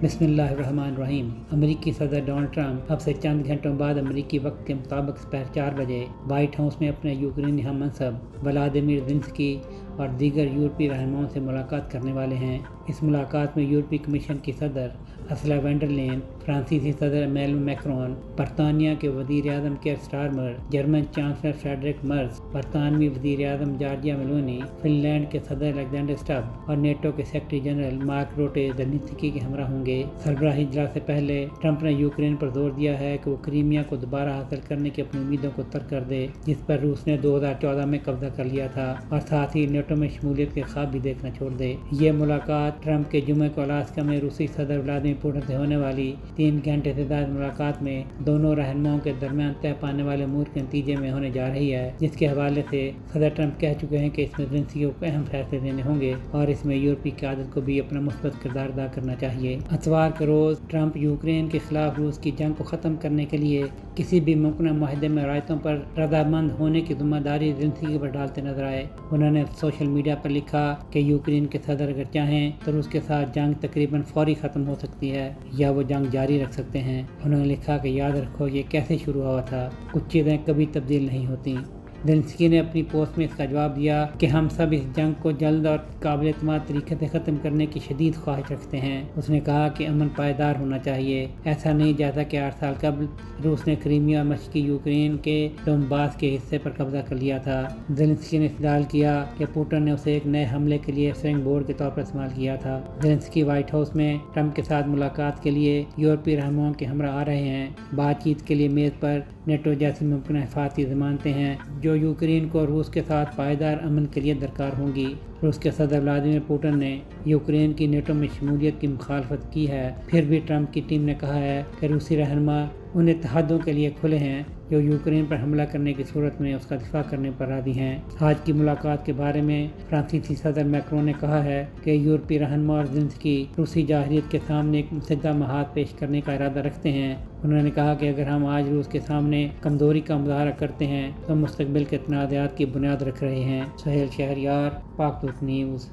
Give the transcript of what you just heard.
بسم اللہ الرحمن الرحیم۔ امریکی صدر ڈونلڈ ٹرمپ اب سے چند گھنٹوں بعد امریکی وقت کے مطابق دوپہر 4 بجے وائٹ ہاؤس میں اپنے یوکرینی ہم منصب ولادیمیر زیلنسکی اور دیگر یورپی رہنماؤں سے ملاقات کرنے والے ہیں۔ اس ملاقات میں یورپی کمیشن کی صدر ارسولا وان ڈر لائن، فرانسیسی صدر ایمینوئل میکرون، برطانیہ کے وزیر اعظم Keir Starmer, German chancellor Friedrich Merz, برطانوی وزیر اعظم جارجیا میلونی، فن لینڈ کے صدر الیگزینڈر اسٹب اور نیٹو کے secretary general Mark Rutte Zelensky کے ہمراہ ہوں گے۔ سربراہی اجلاس سے پہلے ٹرمپ نے یوکرین پر زور دیا ہے کہ وہ کرائمیا کو دوبارہ حاصل کرنے کی اپنی امیدوں کو ترک کر دے، جس پر روس نے 2014 میں قبضہ کر لیا تھا، اور ساتھ ہی نیٹو میں شمولیت کے خواب بھی دیکھنا چھوڑ دے۔ یہ ملاقات ٹرمپ کے جمعے کو الاسکا میں روسی صدر ولادیمیر پوٹن سے ہونے والی 3 گھنٹے سے زائد ملاقات میں دونوں رہنماؤں کے درمیان طے پانے والے امور کے نتیجے میں ہونے جا رہی ہے، جس کے حوالے سے صدر ٹرمپ کہہ چکے ہیں کہ اس میں زیلنسکی کو اہم فیصلے لینے ہوں گے اور اس میں یورپی قیادت کو بھی اپنا مثبت کردار ادا کرنا چاہیے۔ اتوار کے روز ٹرمپ یوکرین کے خلاف روس کی جنگ کو ختم کرنے کے لیے کسی بھی ممکنہ معاہدے میں رعایتوں پر رضامند ہونے کی ذمہ داری زیلنسکی پر ڈالتے نظر آئے۔ انہوں نے سوشل میڈیا پر لکھا کہ یوکرین کے صدر اگر چاہیں تو روس کے ساتھ جنگ تقریباً فوری ختم ہو سکتی ہے یا وہ جنگ جاری رکھ سکتے ہیں۔ انہوں نے لکھا کہ یاد رکھو یہ کیسے شروع ہوا تھا، کچھ چیزیں کبھی تبدیل نہیں ہوتی۔ زیلنسکی نے اپنی پوسٹ میں اس کا جواب دیا کہ ہم سب اس جنگ کو جلد اور قابل اعتماد طریقے سے ختم کرنے کی شدید خواہش رکھتے ہیں۔ اس نے کہا کہ امن پائیدار ہونا چاہیے، ایسا نہیں جیسا کہ 8 سال قبل روس نے کرائمیا اور مشرقی یوکرین کے ڈونباس کے حصے پر قبضہ کر لیا تھا۔ زیلنسکی نے استدلال کیا کہ پوٹن نے اسے ایک نئے حملے کے لیے سپرنگ بورڈ کے طور پر استعمال کیا تھا۔ زیلنسکی وائٹ ہاؤس میں ٹرمپ کے ساتھ ملاقات کے لیے یورپی رہنماؤں کے ہمراہ آ رہے ہیں۔ بات چیت کے لیے میز پر نیٹو جیسی ممکنہ حفاظتی ضمانتیں ہیں جو یوکرین کو روس کے ساتھ پائیدار امن کے لیے درکار ہوں گی۔ روس کے صدر ولادیمیر پوٹن نے یوکرین کی نیٹو میں شمولیت کی مخالفت کی ہے، پھر بھی ٹرمپ کی ٹیم نے کہا ہے کہ روسی رہنما ان اتحادوں کے لیے کھلے ہیں جو یوکرین پر حملہ کرنے کی صورت میں اس کا دفاع کرنے پر راضی ہیں۔ آج کی ملاقات کے بارے میں فرانسیسی صدر میکرون نے کہا ہے کہ یورپی رہنما اور زیلنسکی روسی جارحیت کے سامنے ایک مسدہ محاذ پیش کرنے کا ارادہ رکھتے ہیں۔ انہوں نے کہا کہ اگر ہم آج روس کے سامنے کمزوری کا مظاہرہ کرتے ہیں تو مستقبل کے تنازعات کی بنیاد رکھ رہے ہیں۔ سہیل شہریار، پاک نیوز۔